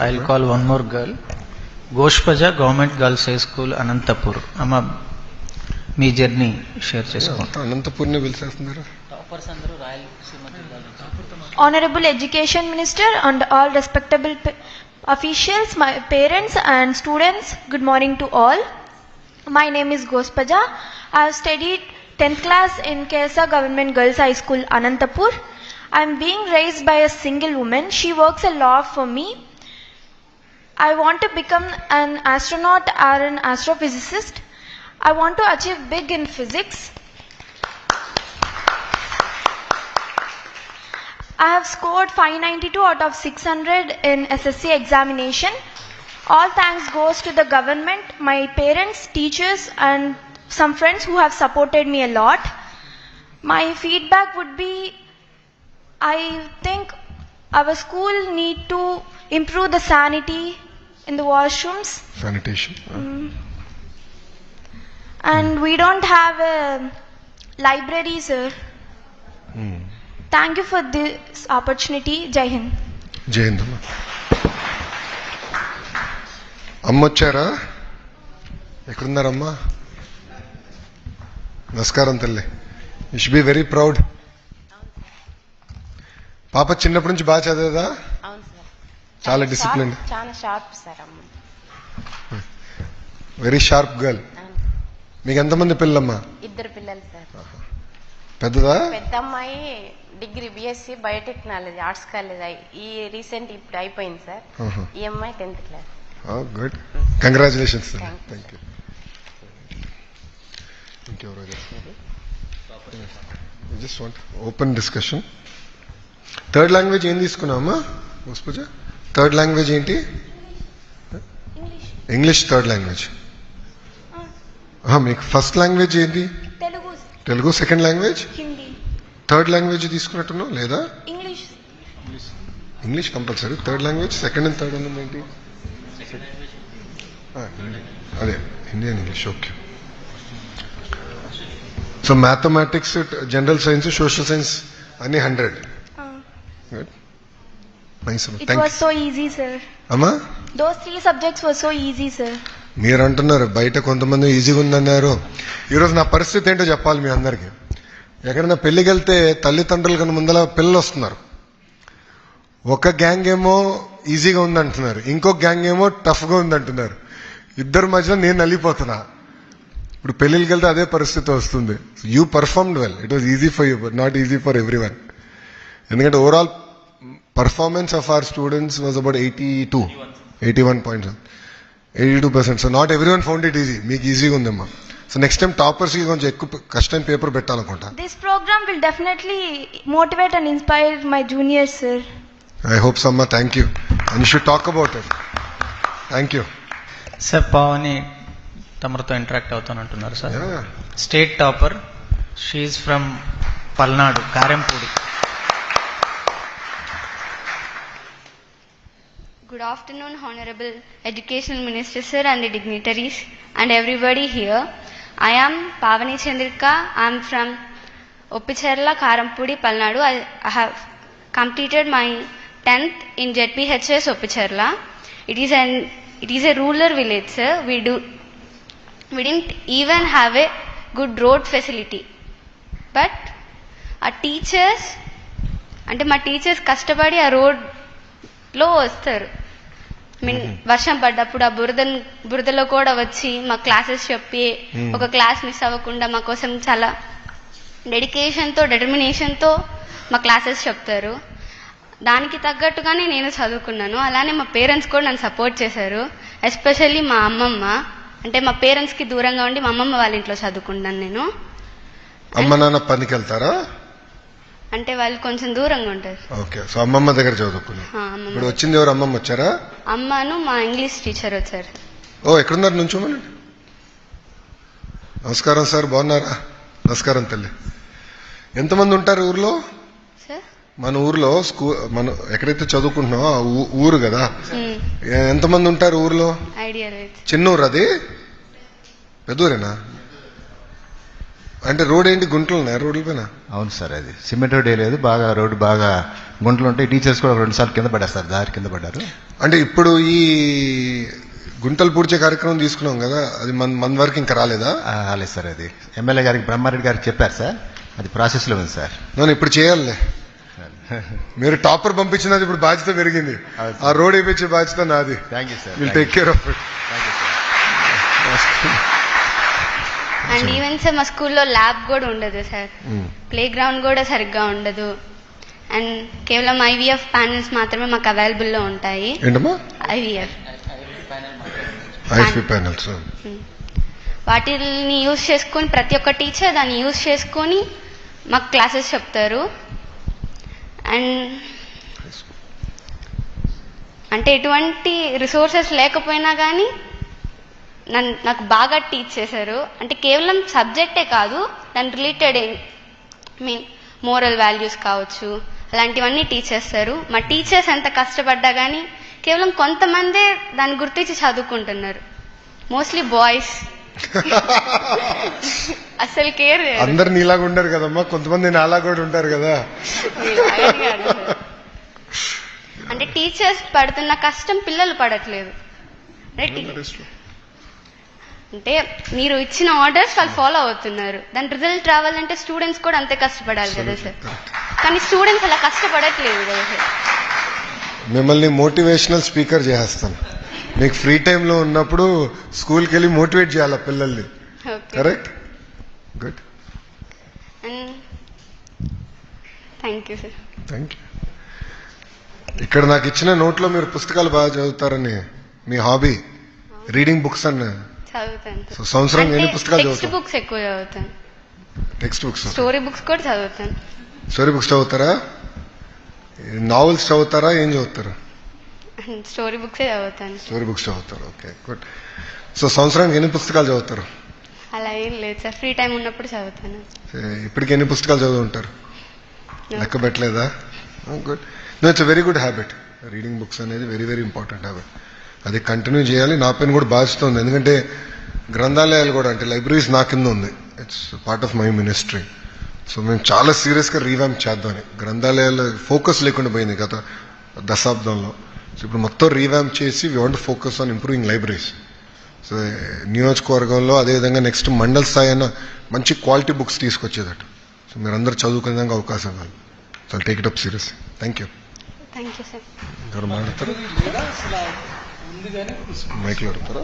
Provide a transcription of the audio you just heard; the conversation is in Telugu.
I'll call one more girl. Goshpaja Government Girls High School, Anantapur. Amma, మీ జర్నీ షేర్ చేసుకోండి. అనంతపూర్నే పిలిచేస్తున్నారు. Honorable Education Minister and all respectable officials, my parents and students, good morning to all. My name is Gospaja. I have studied 10th class in Kesa Government Girls High School, Anantapur. I am being raised by a single woman. She works a lot for me. I want to become an astronaut or an astrophysicist. I want to achieve big in physics. I have scored 592 out of 600 in SSC examination. All thanks goes to the government, my parents, teachers and some friends who have supported me a lot. My feedback would be, I think our school need to improve the sanity in the washrooms. Sanitation. And we don't have a library, sir. Thank you for this opportunity. Jai Hind. జై హింద్. అమ్మ వచ్చారా? ఎక్కడున్నారమ్మా? నమస్కారం తల్లి. You should be very proud. పాప చిన్నప్పటి నుంచి బాగా చదివేదా? అవును సార్. చాలా డిసిప్లిన్. చాలా షార్ప్ సార్ అమ్మ. Very sharp girl. మీకు ఎంతమంది పిల్లమ్మా? 2 పిల్లలు సార్. పెద్దదా? పెద్ద అమ్మాయి degree BSc biotechnology arts college ఈ రీసెంట్ ఇప్పుడు అయిపోయింది సార్. ఈ అమ్మాయి 10th class. Good. Congratulations. Thank you. ఇంకెవరో just want open discussion. Third language ఏం తీసుకున్నావమ్మా పూజ? థర్డ్ లాంగ్వేజ్ ఏంటి? English third language. మీకు ఫస్ట్ లాంగ్వేజ్ ఏంటి? Telugu. Telugu. Second language? Hindi. Third language తీసుకున్నట్టున్నావు లేదా? English. English compulsory. Third language second and third అన్నది ఏంటి? అదే Hindi and English. Okay. So mathematics, general science, social science అన్ని 100. Good. Nice. It thank was so easy, sir. అమ్మా. Those 3 subjects were so easy, sir. మీరు అంటున్నారు బయట కొంతమంది ఈజీగా ఉందన్నారు. ఈరోజు నా పరిస్థితి ఏంటో చెప్పాలి మీ అందరికీ. ఎక్కడైనా పెళ్లికి వెళ్తే తల్లిదండ్రుల కన్నా ముందల పిల్లలు వస్తున్నారు. ఒక గ్యాంగ్ ఏమో ఈజీగా ఉందంటున్నారు, ఇంకొక గ్యాంగ్ ఏమో టఫ్గా ఉందంటున్నారు. ఇద్దరి మధ్యలో నేను నలిగిపోతున్నా. ఇప్పుడు పెళ్లికి వెళ్తే అదే పరిస్థితి వస్తుంది. You performed well. It was easy for you but not easy for everyone. ఎందుకంటే overall performance of our students was about 82%. So not everyone found it easy. మీకు ఈజీగా ఉందమ్మా. సో నెక్స్ట్ టైం టాపర్స్ కి కొంచెం ఎక్కువ కష్టం paper పెట్టాలనుకుంటా. This program will definitely motivate and inspire my juniors, sir. I hope so, amma. Thank you. And you should talk about it. Thank you. Sir Pavani తమరితో ఇంటరాక్ట్ అవుతానంటున్నారు sir. Yeah. State topper. She from Palnadu, Karempudi. Good afternoon, Honorable Education Minister Sir and the dignitaries and everybody here. I am Pavani Chandrika. I am from Oppicherla, Karampudi, Palnadu. I have completed my 10th in ZPHS Oppicherla. It is a rural village, sir. We didn't even have a good road facility. But our teachers, అంటే మా టీచర్స్ కష్టపడి ఆ రోడ్లో వస్తారు. వర్షం పడ్డప్పుడు ఆ బురదలో కూడా వచ్చి మా క్లాసెస్ చెప్పి ఒక క్లాస్ మిస్ అవ్వకుండా మా కోసం చాలా డెడికేషన్తో, డిటర్మినేషన్తో మా క్లాసెస్ చెప్తారు. దానికి తగ్గట్టుగానే నేను చదువుకున్నాను. అలానే మా పేరెంట్స్ కూడా నన్ను సపోర్ట్ చేశారు. ఎస్పెషల్లీ మా అమ్మమ్మ. అంటే మా పేరెంట్స్కి దూరంగా ఉండి మా అమ్మమ్మ వాళ్ళ ఇంట్లో చదువుకున్నాను నేను. అమ్మ నాన్న పనికి వెళ్తారా? అంటే వాళ్ళు కొంచెం దూరంగా ఉంటారు. ఓకే. సో అమ్మమ్మ దగ్గర చదువుకున్నా. ఇప్పుడు వచ్చింది ఎవరు? అమ్మమ్మ వచ్చారా? అమ్మను మా ఇంగ్లీష్ టీచర్ వచ్చారు. ఓ ఎక్కడున్నారు? నుంచోమని. నమస్కారం సార్, బాగున్నారా? నమస్కారం తల్లి. ఎంతమంది ఉంటారు ఊర్లో? సార్ మన ఊర్లో మనం ఎక్కడైతే చదువుకుంటున్నామో ఆ ఊరు కదా, ఎంతమంది ఉంటారు ఊర్లో? ఐడియా లేదు. చిన్న ఊరు అది? పెద్ద ఊరేనా? అంటే రోడ్ ఏంటి గుంటలు ఉన్నాయా రోడ్ల పైన? అవును సార్, అది సిమెంట్ రోడ్ లేదు, బాగా రోడ్డు బాగా గుంటలు ఉంటాయి. టీచర్స్ కూడా 2 సార్లు కింద పడేస్తారు, దారి కింద పడ్డారు. అంటే ఇప్పుడు ఈ గుంటలు పూడ్చే కార్యక్రమం తీసుకున్నాం కదా, అది మన వరకు ఇంకా రాలేదా? రాలేదు సార్, అది ఎమ్మెల్యే గారికి బ్రహ్మారెడ్డి గారికి చెప్పారు సార్, అది ప్రాసెస్లో ఉంది సార్. నేను ఇప్పుడు చేయాలే. మీరు టాపర్ పంపించినది ఇప్పుడు బాధ్యత పెరిగింది, ఆ రోడ్ వేయించే బాధ్యత నాది. Thank you sir. Will take care of it. And even sir మా స్కూల్లో ల్యాబ్ కూడా ఉండదు సార్, ప్లే గ్రౌండ్ కూడా సరిగ్గా ఉండదు. అండ్ కేవలం IVF ప్యానెల్స్ మాత్రమే మాకు అవైలబుల్లో ఉంటాయి. ఏంటమ్మా? IVF panels. వాటిని యూజ్ చేసుకొని ప్రతి ఒక్క టీచర్ దాన్ని యూజ్ చేసుకొని మాకు క్లాసెస్ చెప్తారు. అండ్ అంటే ఎటువంటి రిసోర్సెస్ లేకపోయినా కానీ నాకు బాగా టీచ్ చేశారు. అంటే కేవలం సబ్జెక్టే కాదు, దాని రిలేటెడ్ మోరల్ వాల్యూస్ కావచ్చు, అలాంటివన్నీ టీచ్ చేస్తారు. మా టీచర్స్ ఎంత కష్టపడ్డా కానీ కేవలం కొంతమందే దాన్ని గుర్తించి చదువుకుంటున్నారు, మోస్ట్లీ బాయ్స్. అసలు కేర్ అందరు నీలాగా ఉండరు కదమ్మా, కొంతమంది నాలా కూడా ఉంటారు కదా. అంటే టీచర్స్ పడుతున్న కష్టం పిల్లలు పడట్లేదు. అంటే మీరు ఇచ్చిన ఆర్డర్స్ వాళ్ళు ఫాలో అవుతున్నారు, దాని రిజల్ట్ రావాలంటే స్టూడెంట్స్ కూడా అంతే కష్టపడాలి కదా సార్. కానీ స్టూడెంట్స్ అలా కష్టపడట్లేదు కదా సార్. మిమ్మల్ని మోటివేషనల్ స్పీకర్ చేస్తాను. మీకు ఫ్రీ టైంలో ఉన్నప్పుడు స్కూల్కి వెళ్ళి మోటివేట్ చేయాలి పిల్లల్ని. Correct? Good. Thank you sir. Thank you. ఇక్కడ నాకు ఇచ్చిన నోట్లో మీరు పుస్తకాలు బాగా చదువుతారని, మీ హాబీ రీడింగ్ బుక్స్ అన్న. చదువుతాను. సో సంవత్సరం ఎన్ని పుస్తకాలు టెక్స్ట్ చదువుతారు? బుక్స్ ఎక్కువ చదువుతాను. టెక్స్ట్ బుక్స్, స్టోరీ బుక్స్ కూడా చదువుతాను. స్టోరీ బుక్స్ చదువుతారా? నావెల్స్ చదువుతారా? ఏం చదువుతారు? స్టోరీ బుక్సే చదువుతాను. స్టోరీ బుక్స్ చదువుతారు. Okay, good. సో సంవత్సరానికి ఎన్ని పుస్తకాలు చదువుతారు? అలా ఏం లేదు సార్, ఫ్రీ టైం ఉన్నప్పుడు చదువుతాను. ఇప్పటికి ఎన్ని పుస్తకాలు చదువుంటారు? లెక్క పెట్టలేదా? Good. No, it's very good habit. Reading books అనేది వెరీ వెరీ ఇంపార్టెంట్ హ్యాబిట్. అది కంటిన్యూ చేయాలి. నా పైన కూడా బాధ్యత ఉంది, ఎందుకంటే గ్రంథాలయాలు కూడా అంటే లైబ్రరీస్ నా కింద ఉంది. It's part of my ministry. So మేము చాలా సీరియస్గా రీవ్యాంప్ చేద్దామని. గ్రంథాలయాలు ఫోకస్ లేకుండా పోయింది గత దశాబ్దంలో. సో ఇప్పుడు మొత్తం రీవ్యాంప్ చేసి we want focus on improving libraries. So నియోజకవర్గంలో అదేవిధంగా నెక్స్ట్ మండల్ స్థాయి అయినా మంచి క్వాలిటీ బుక్స్ తీసుకొచ్చేదట. సో మీరందరూ చదువుకునే విధంగా అవకాశం కాదు. So take it up serious. Thank you. Thank you sir. ఎవరు మాట్లాడతారు? మైక్లో అడుగుతారా?